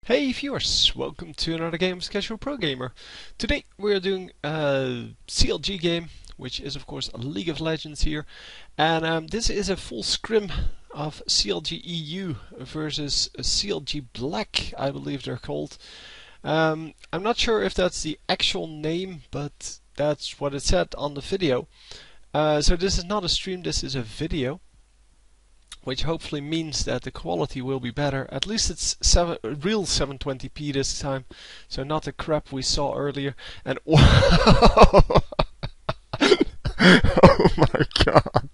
Hey viewers, welcome to another game of Casual Pro Gamer. Today we're doing a CLG game, which is of course a League of Legends here. And this is a full scrim of CLG EU versus CLG Black, I believe they're called. I'm not sure if that's the actual name, but that's what it said on the video. So this is not a stream, this is a video, which hopefully means that the quality will be better. At least it's real 720p this time, so not the crap we saw earlier. And oh my god!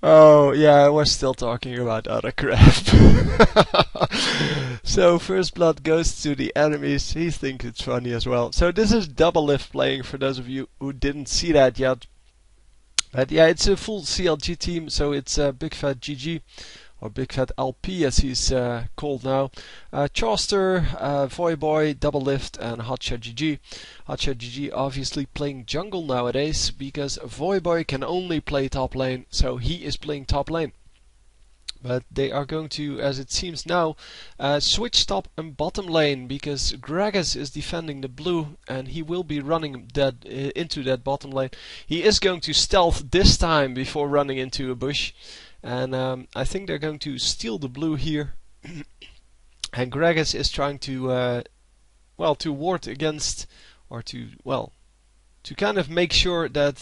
Oh yeah, we're still talking about other crap. So first blood goes to the enemies. He thinks it's funny as well. So this is DoubleLift's playing, for those of you who didn't see that yet. But yeah, it's a full CLG team, so it's Big Fat GG, or Big Fat LP as he's called now. Chauster, Voyboy, DoubleLift, and Hotshot GG. Hotshot GG obviously playing jungle nowadays, because Voyboy can only play top lane, so he is playing top lane. But they are going to, as it seems now, switch top and bottom lane, because Gragas is defending the blue and he will be running that into that bottom lane. He is going to stealth this time before running into a bush, and I think they're going to steal the blue here. And Gragas is trying to to ward against, or to kind of make sure that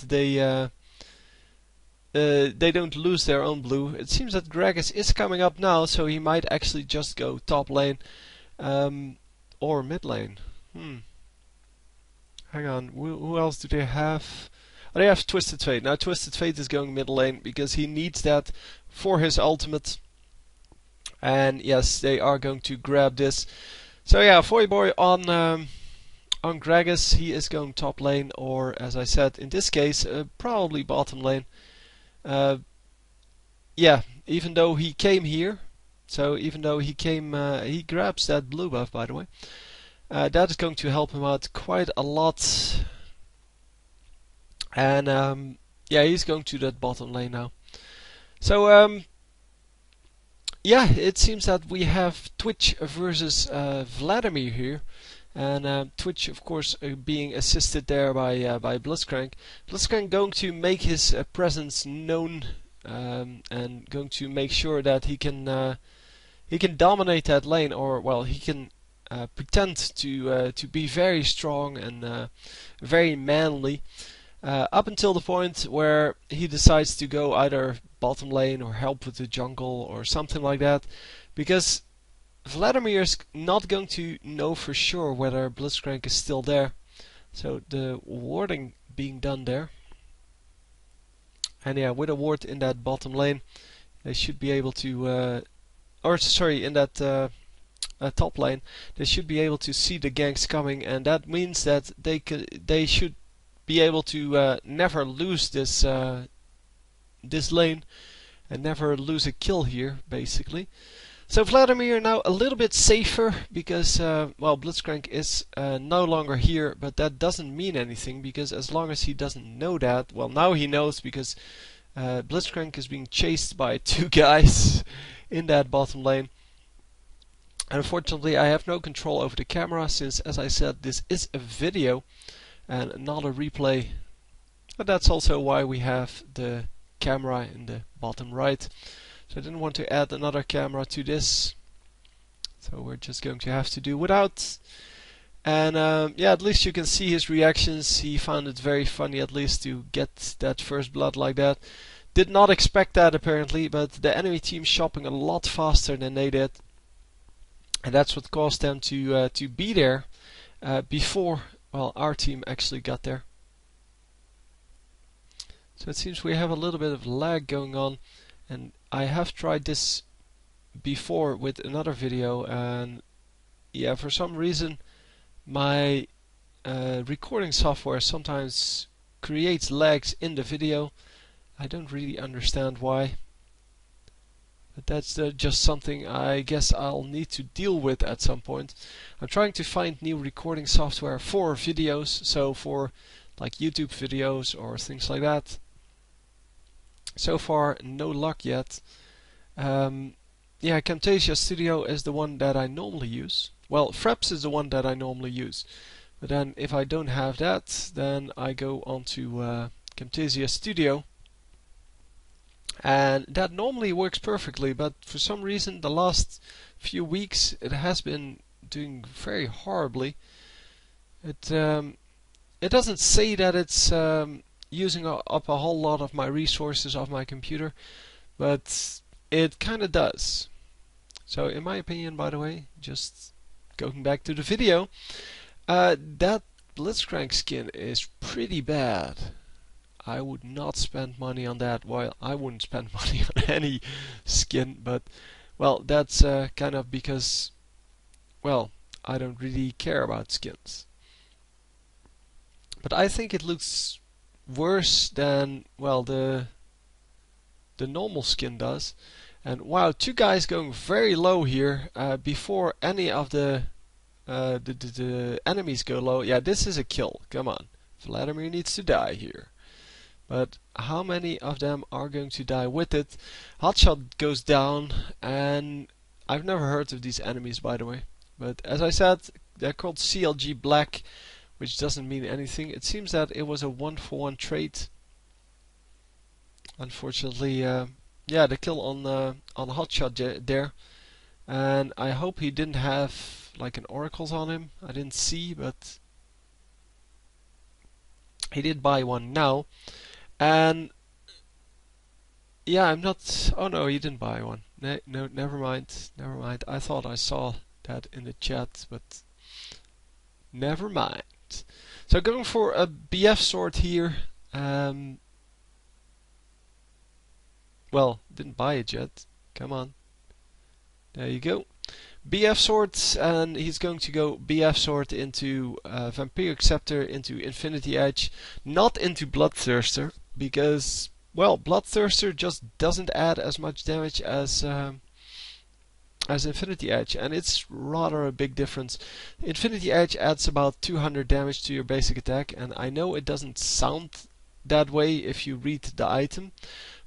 they don't lose their own blue. It seems that Gragas is coming up now, so he might actually just go top lane or mid lane. Hang on, who else do they have? Oh, they have Twisted Fate. Now Twisted Fate is going mid lane because he needs that for his ultimate. And yes, they are going to grab this. So yeah, Voyboy on Gragas. He is going top lane, or as I said, in this case, probably bottom lane. Yeah, even though he came here, so even though he came, he grabs that blue buff, by the way. That is going to help him out quite a lot. And yeah, he's going to that bottom lane now. So yeah, it seems that we have Twitch versus Vladimir here. And Twitch, of course, being assisted there by Blitzcrank. Blitzcrank going to make his presence known, and going to make sure that he can dominate that lane, or well, he can pretend to be very strong and very manly, up until the point where he decides to go either bottom lane or help with the jungle or something like that, because Vladimir is not going to know for sure whether Blitzcrank is still there. So the warding being done there. And yeah, with a ward in that bottom lane, they should be able to, in that top lane, they should be able to see the ganks coming, and that means that they should be able to never lose this this lane and never lose a kill here, basically. So Vladimir now a little bit safer because, well, Blitzcrank is no longer here, but that doesn't mean anything, because as long as he doesn't know that, well, now he knows, because Blitzcrank is being chased by two guys in that bottom lane. And unfortunately, I have no control over the camera, since, as I said, this is a video and not a replay. But that's also why we have the camera in the bottom right. So I didn't want to add another camera to this, so we're just going to have to do without. And yeah, at least you can see his reactions. He found it very funny, at least, to get that first blood like that. Did not expect that, apparently, but the enemy team shopping a lot faster than they did, and that's what caused them to be there before, well, our team actually got there. So it seems we have a little bit of lag going on. And I have tried this before with another video, and yeah, for some reason my recording software sometimes creates lags in the video. I don't really understand why, but that's just something I guess I'll need to deal with at some point. I'm trying to find new recording software for videos, so for like YouTube videos or things like that. So far, no luck yet. yeah, Camtasia Studio is the one that I normally use. Well, Fraps is the one that I normally use. But then if I don't have that, then I go on to Camtasia Studio. And that normally works perfectly, but for some reason the last few weeks it has been doing very horribly. It doesn't say that it's using up a whole lot of my resources of my computer, but it kind of does. So in my opinion, by the way, just going back to the video, that Blitzcrank skin is pretty bad. I would not spend money on that. Well, I wouldn't spend money on any skin, but well, that's kind of because, well, I don't really care about skins. But I think it looks worse than, well, the normal skin does. And wow, two guys going very low here before any of the enemies go low. Yeah, this is a kill. Come on, Vladimir needs to die here. But how many of them are going to die with it? Hotshot goes down, and I've never heard of these enemies, by the way. But as I said, they're called CLG Black, which doesn't mean anything. It seems that it was a 1-for-1 trade. Unfortunately, yeah, the kill on Hotshot there, and I hope he didn't have like an oracles on him. I didn't see, but he did buy one now. And yeah, I'm not. Oh no, he didn't buy one. No, never mind. Never mind. I thought I saw that in the chat, but never mind. So going for a BF sword here. Well, didn't buy it yet. Come on. There you go. BF sword, and he's going to go BF sword into Vampiric Scepter, into Infinity Edge, not into Bloodthirster, because, well, Bloodthirster just doesn't add as much damage as Infinity Edge, and it's rather a big difference. Infinity Edge adds about 200 damage to your basic attack, and I know it doesn't sound that way if you read the item,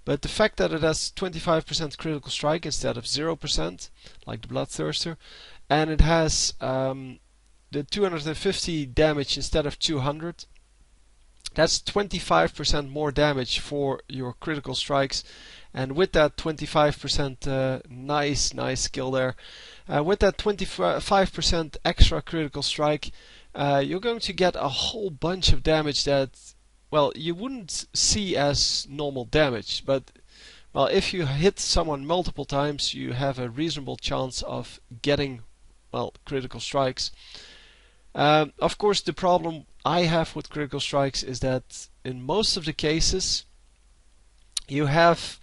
but the fact that it has 25% critical strike instead of 0%, like the Bloodthirster, and it has the 250 damage instead of 200, that's 25% more damage for your critical strikes. And with that 25% nice skill there, with that 25% extra critical strike, you're going to get a whole bunch of damage that, well, you wouldn't see as normal damage, but well, if you hit someone multiple times, you have a reasonable chance of getting, well, critical strikes. Of course, the problem I have with critical strikes is that in most of the cases, you have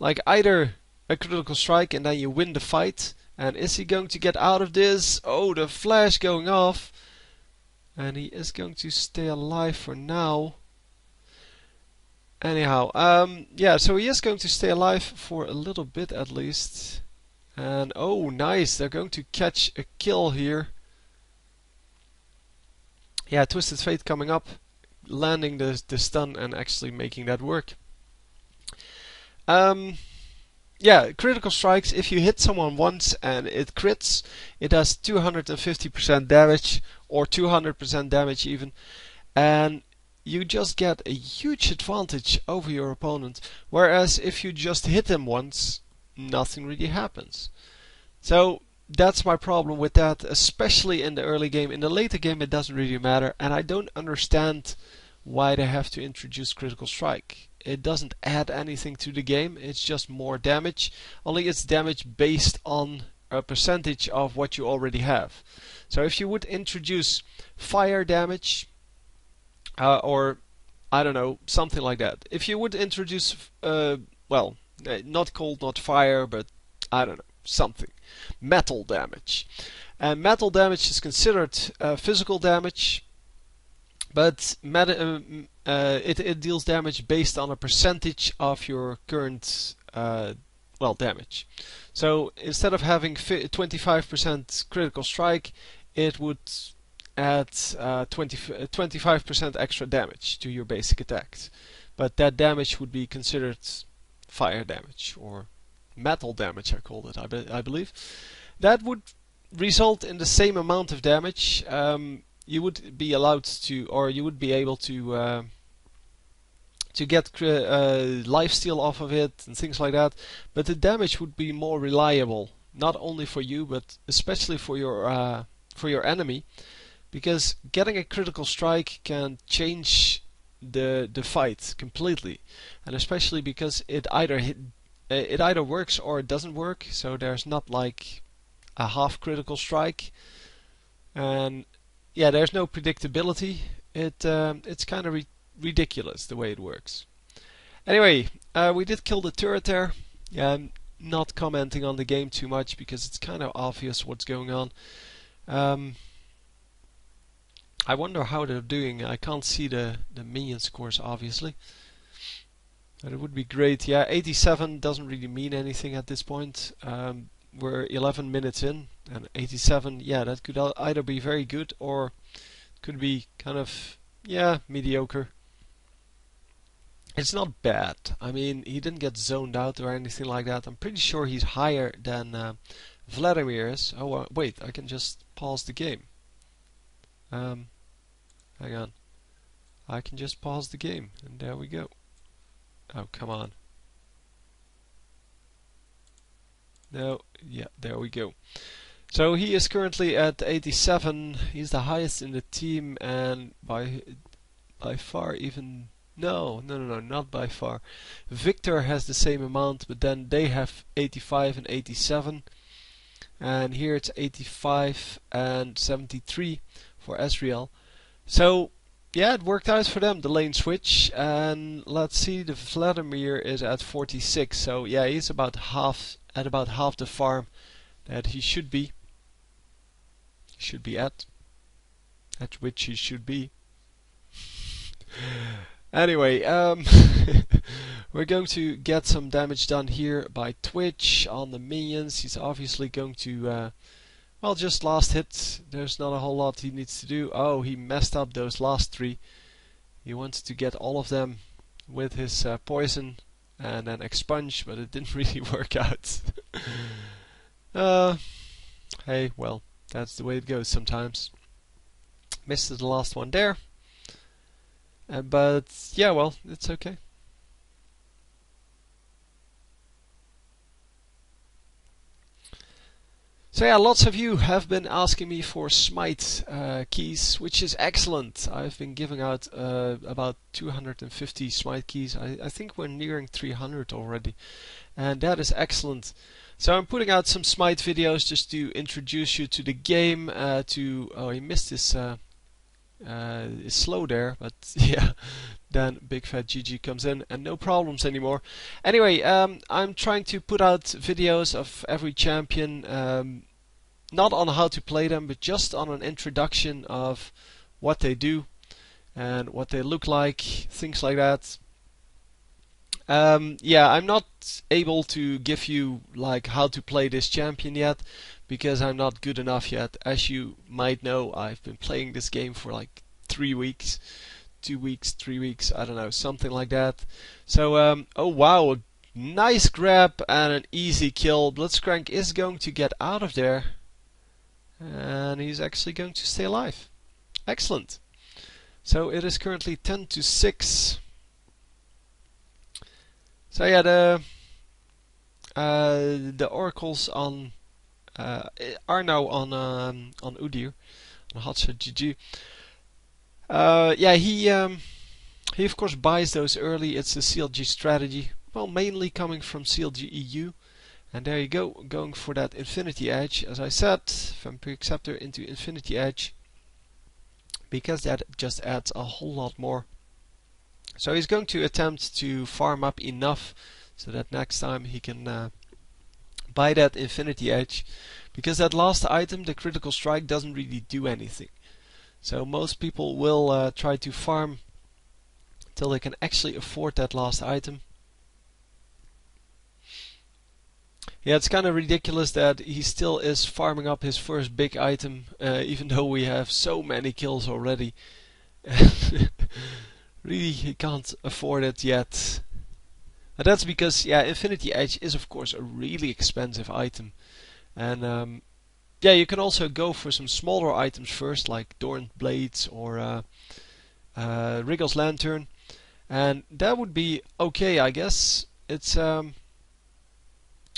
like either a critical strike and then you win the fight, and is he going to get out of this? Oh, the flash going off, and he is going to stay alive for now. Anyhow, yeah, so he is going to stay alive for a little bit at least. And oh, nice, they're going to catch a kill here. Yeah, Twisted Fate coming up, landing the stun and actually making that work. Yeah, critical strikes, if you hit someone once and it crits, it does 250% damage, or 200% damage even, and you just get a huge advantage over your opponent, whereas if you just hit them once, nothing really happens. So that's my problem with that, especially in the early game. In the later game it doesn't really matter, and I don't understand why they have to introduce critical strike. It doesn't add anything to the game, it's just more damage, only it's damage based on a percentage of what you already have. So if you would introduce fire damage, or I don't know, something like that. If you would introduce, well, not cold, not fire, but I don't know, something. Metal damage. And metal damage is considered physical damage, but it deals damage based on a percentage of your current well, damage. So instead of having 25% critical strike, it would add 25% extra damage to your basic attacks. But that damage would be considered fire damage, or metal damage, I called it, I believe. That would result in the same amount of damage. You would be allowed to, or you would be able to get lifesteal off of it and things like that. But the damage would be more reliable, not only for you, but especially for your enemy, because getting a critical strike can change the fight completely, and especially because it either works or it doesn't work. So there's not like a half critical strike, and yeah, there's no predictability. It's kind of ridiculous the way it works. Anyway, we did kill the turret there. Yeah, I'm not commenting on the game too much because it's kind of obvious what's going on. I wonder how they're doing. I can't see the minion scores, obviously. But it would be great. Yeah, 87 doesn't really mean anything at this point. We're 11 minutes in, and 87, yeah, that could either be very good or could be kind of, yeah, mediocre. It's not bad. I mean, he didn't get zoned out or anything like that. I'm pretty sure he's higher than Vladimir is. Oh, wait, I can just pause the game. Hang on. I can just pause the game, and there we go. Oh, come on. No, yeah, there we go. So he is currently at 87. He's the highest in the team, and by far even... No, not by far. Victor has the same amount, but then they have 85 and 87. And here it's 85 and 73 for Ezreal. So, yeah, it worked out for them, the lane switch. And let's see, the Vladimir is at 46. So, yeah, he's about half the farm that he should be. At which he should be. Anyway, we're going to get some damage done here by Twitch on the minions. He's obviously going to, well, just last hit. There's not a whole lot he needs to do. Oh, he messed up those last 3. He wanted to get all of them with his poison and then expunge, but it didn't really work out. Hey, well, that's the way it goes sometimes. Missed the last one there. But yeah, well, it's okay. So yeah, lots of you have been asking me for Smite keys, which is excellent. I've been giving out about 250 Smite keys. I think we're nearing 300 already, and that is excellent. So I'm putting out some Smite videos just to introduce you to the game. Oh, he missed his slow there, but yeah, then Big Fat GG comes in and no problems anymore. Anyway, I'm trying to put out videos of every champion, not on how to play them, but just on an introduction of what they do and what they look like, things like that. Yeah, I'm not able to give you like how to play this champion yet, because I'm not good enough yet. As you might know, I've been playing this game for like 3 weeks, 2 weeks, 3 weeks, I don't know, something like that. So, oh wow, nice grab and an easy kill. Blitzcrank is going to get out of there, and he's actually going to stay alive. Excellent. So it is currently 10-6. So yeah, the oracles on are now on Udyr, on Hotshot GG. Yeah, he of course buys those early. It's a CLG strategy, well, mainly coming from CLG EU. And there you go, going for that Infinity Edge, as I said, Vampiric Scepter into Infinity Edge, because that just adds a whole lot more. So he's going to attempt to farm up enough so that next time he can buy that Infinity Edge, because that last item, the Critical Strike, doesn't really do anything. So most people will try to farm till they can actually afford that last item. Yeah, it's kind of ridiculous that he still is farming up his first big item, even though we have so many kills already. Really, he can't afford it yet. And that's because, yeah, Infinity Edge is of course a really expensive item. And yeah, you can also go for some smaller items first, like Dorned Blades or Wriggle's Lantern. And that would be okay, I guess. It's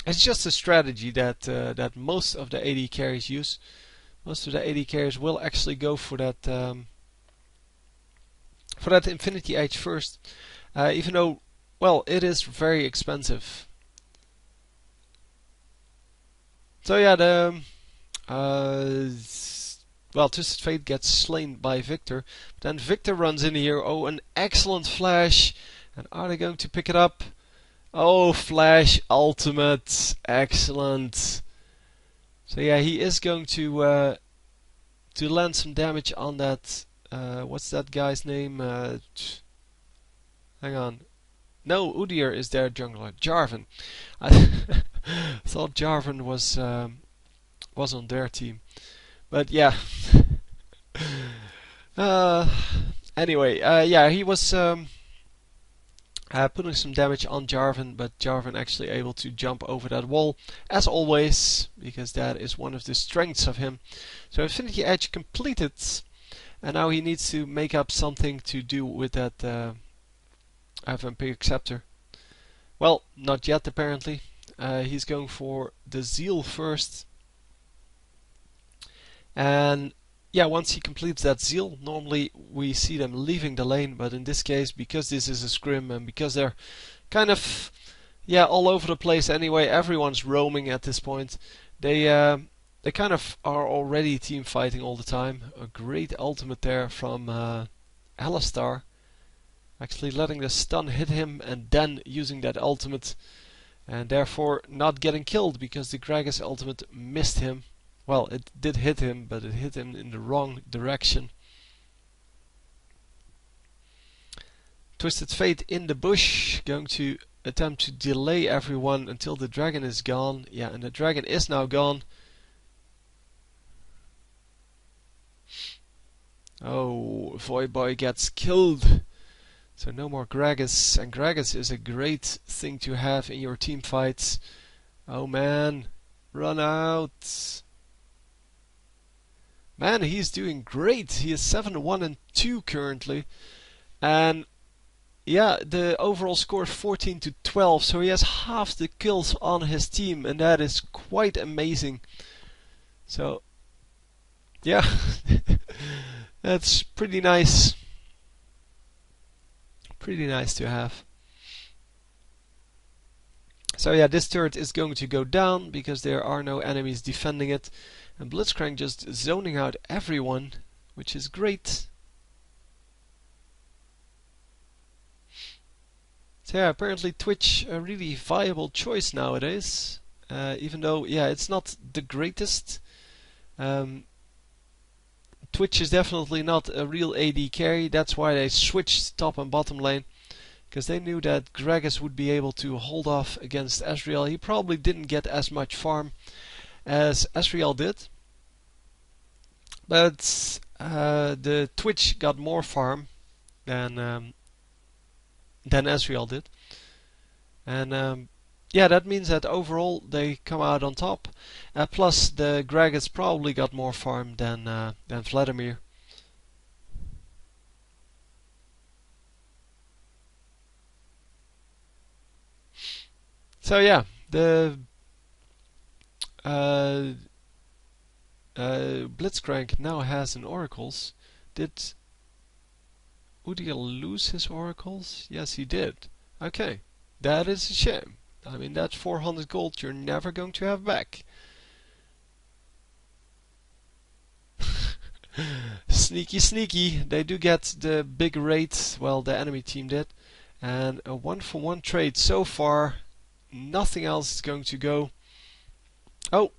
just a strategy that most of the AD carries use. Most of the AD carriers will actually go for that Infinity Edge first, even though, well, it is very expensive. So yeah, well, Twisted Fate gets slain by Victor. But then Victor runs in here. Oh, an excellent flash! And are they going to pick it up? Oh, Flash Ultimate, excellent. So yeah, he is going to land some damage on that. What's that guy's name? Hang on. No, Udyr is their jungler. Jarvan. I thought Jarvan was on their team, but yeah. Anyway, yeah, he was putting some damage on Jarvan, but Jarvan actually able to jump over that wall, as always, because that is one of the strengths of him. So Infinity Edge completed, and now he needs to make up something to do with that Vampiric Scepter. Well, not yet apparently. He's going for the Zeal first. And yeah, once he completes that Zeal, normally we see them leaving the lane, but in this case, because this is a scrim and because they're kind of, yeah, all over the place anyway, everyone's roaming at this point, they kind of are already team fighting all the time. A great ultimate there from Alistar, actually letting the stun hit him and then using that ultimate, and therefore not getting killed because the Gragas ultimate missed him. Well, it did hit him, but it hit him in the wrong direction. Twisted Fate in the bush, going to attempt to delay everyone until the dragon is gone. Yeah, and the dragon is now gone. Oh, Voyboy gets killed. So no more Gragas, and Gragas is a great thing to have in your team fights. Oh man, run out. Man, he's doing great. He is 7-1-2 currently. And yeah, the overall score is 14-12, so he has half the kills on his team, and that is quite amazing. So yeah, that's pretty nice. Pretty nice to have. So yeah, this turret is going to go down because there are no enemies defending it. And Blitzcrank just zoning out everyone, which is great. So yeah, apparently Twitch a really viable choice nowadays. Even though, yeah, it's not the greatest. Twitch is definitely not a real AD carry. That's why they switched top and bottom lane. Because they knew that Gragas would be able to hold off against Ezreal. He probably didn't get as much farm as Ezreal did. But the Twitch got more farm than Ezreal did. And yeah, that means that overall they come out on top. Plus the Gragas probably got more farm than Vladimir. So yeah, the Blitzcrank now has an oracles. Did Udyr lose his oracles? Yes, he did. Okay, that is a shame. I mean, that's 400 gold you're never going to have back. Sneaky, sneaky. They do get the big raid. Well, the enemy team did. And a 1-for-1 trade so far. Nothing else is going to go. Oh,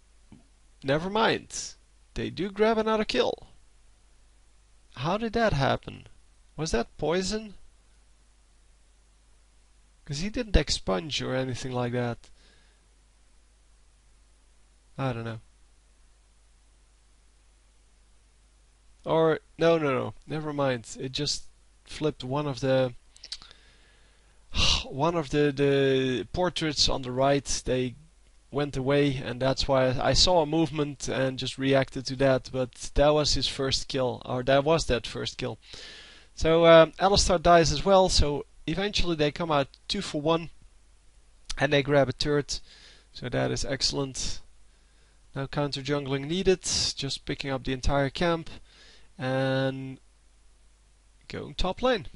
never mind. They do grab another kill. How did that happen? Was that poison? Because he didn't expunge or anything like that. I don't know. Or, no. Never mind. It just flipped one of the one of the portraits on the right, they went away, and that's why I saw a movement and just reacted to that. But that was his first kill, or that was that first kill. So Alistar dies as well. So eventually they come out 2 for 1, and they grab a turret. So that is excellent. No counter jungling needed. Just picking up the entire camp and going top lane.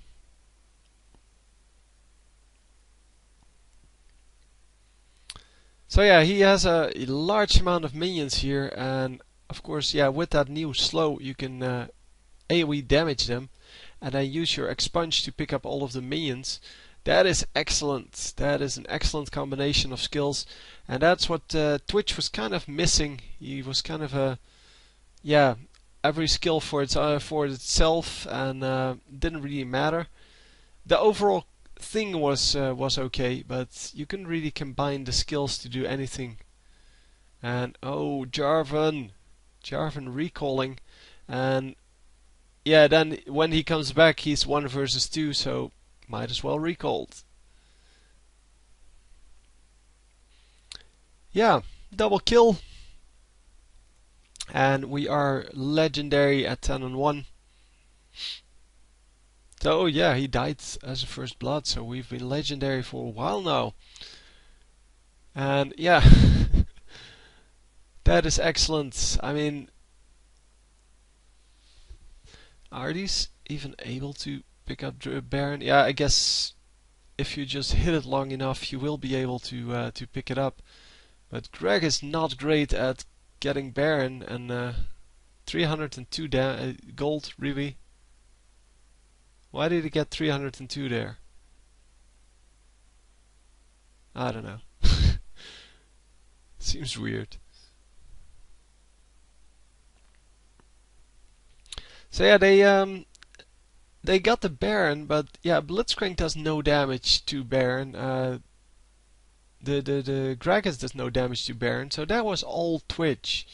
So yeah, he has a large amount of minions here, and of course, yeah, with that new slow, you can AoE damage them, and then use your expunge to pick up all of the minions. That is excellent. That is an excellent combination of skills, and that's what Twitch was kind of missing. He was kind of a, yeah, every skill for itself, and didn't really matter. The overall thing was okay, but you couldn't really combine the skills to do anything. And oh, Jarvan recalling, and yeah, then when he comes back, he's 1 versus 2, so might as well recall. Yeah, double kill, and we are legendary at 10 and 1. So yeah, he died as a first blood, so we've been legendary for a while now. And yeah, that is excellent. I mean, are these even able to pick up Baron? Yeah, I guess if you just hit it long enough, you will be able to pick it up. But Greg is not great at getting Baron, and 302 gold, really? Why did he get 302 there? I don't know. Seems weird. So yeah, they got the Baron, but yeah, Blitzcrank does no damage to Baron. The Gragas does no damage to Baron, so that was all Twitch.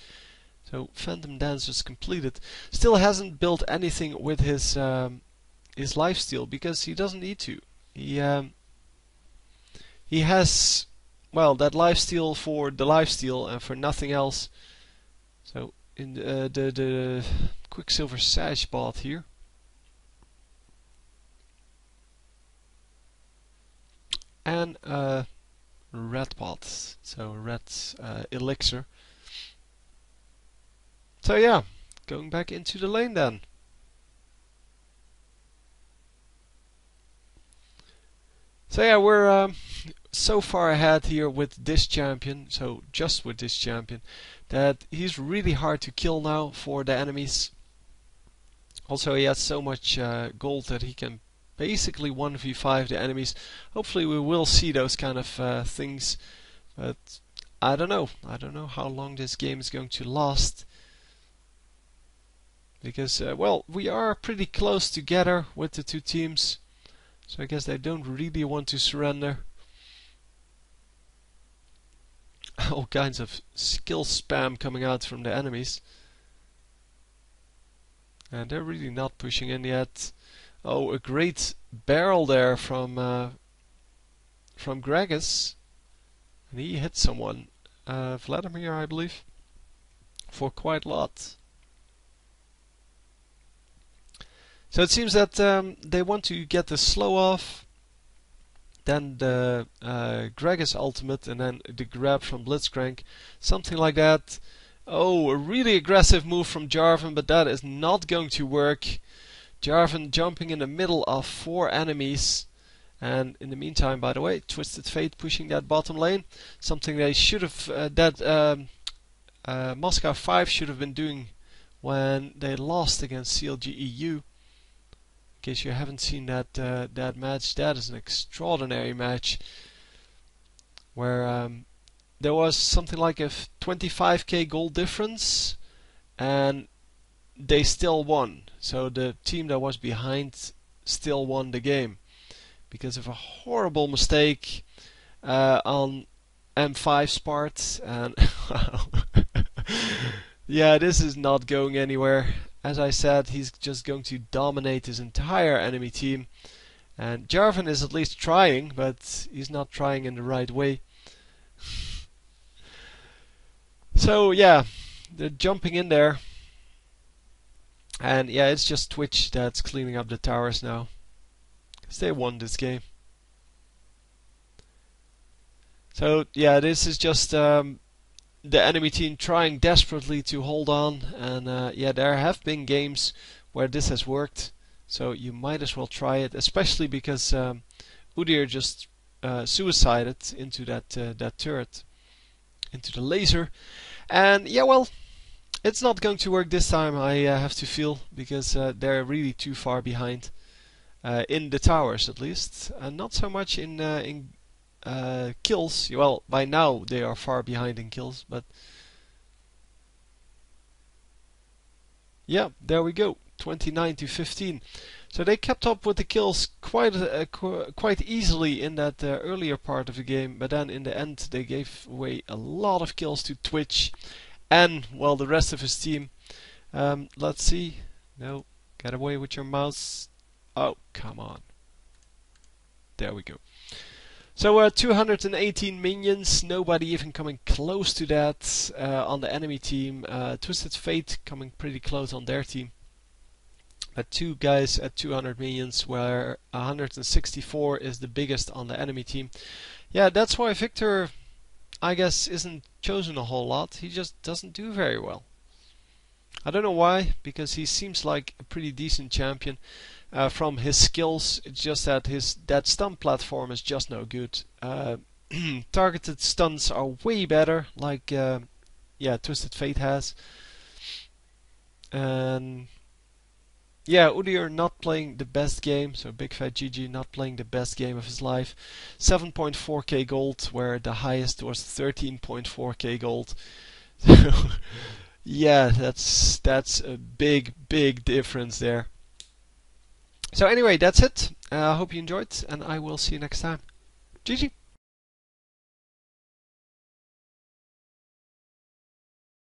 So Phantom Dance is completed. Still hasn't built anything with his lifesteal, because he doesn't need to. He has, well, that lifesteal for the lifesteal and for nothing else. So in the Quicksilver Sash bot here. And red pot, so red elixir. So yeah, going back into the lane then. So yeah, we're so far ahead here with this champion, so just with this champion, that he's really hard to kill now for the enemies. Also, he has so much gold that he can basically 1v5 the enemies. Hopefully we will see those kind of things, but I don't know. I don't know how long this game is going to last. Because, well, we are pretty close together with the two teams. So I guess they don't really want to surrender. All kinds of skill spam coming out from the enemies. And they're really not pushing in yet. Oh, a great barrel there from Gragas. And he hit someone. Vladimir, I believe. For quite a lot. So it seems that they want to get the slow off, then the Gragas ultimate, and then the grab from Blitzcrank, something like that. Oh, a really aggressive move from Jarvan, but that is not going to work. Jarvan jumping in the middle of 4 enemies, and in the meantime, by the way, Twisted Fate pushing that bottom lane, something they should have, Moscow 5 should have been doing when they lost against CLG EU. In case you haven't seen that match, that is an extraordinary match where there was something like a 25k goal difference and they still won. So the team that was behind still won the game because of a horrible mistake on M5's part. And yeah, this is not going anywhere. As I said, he's just going to dominate his entire enemy team, And Jarvan is at least trying, but he's not trying in the right way. So yeah, they're jumping in there. And yeah, it's just Twitch that's cleaning up the towers now. Because they won this game. So yeah, this is just the enemy team trying desperately to hold on. And yeah, there have been games where this has worked. So you might as well try it, especially because Udyr just suicided into that turret, into the laser. And yeah, well, it's not going to work this time, I have to feel, because they're really too far behind in the towers, at least, and not so much in kills. Well, by now they are far behind in kills, but yeah, there we go, 29 to 15. So they kept up with the kills quite easily in that earlier part of the game, but then in the end they gave away a lot of kills to Twitch and, well, the rest of his team. Let's see. No, get away with your mouse. Oh, come on. There we go. So 218 minions, nobody even coming close to that on the enemy team. Twisted Fate coming pretty close on their team. But two guys at 200 minions, where 164 is the biggest on the enemy team. Yeah, that's why Victor, I guess, isn't chosen a whole lot. He just doesn't do very well. I don't know why, because he seems like a pretty decent champion from his skills. It's just that that stun platform is just no good. Targeted stuns are way better, like yeah, Twisted Fate has. And yeah, Udyr not playing the best game, so Big Fat GG not playing the best game of his life. 7.4k gold, where the highest was 13.4k gold. So yeah, that's a big difference there. So anyway, that's it. I hope you enjoyed, and I will see you next time. GG.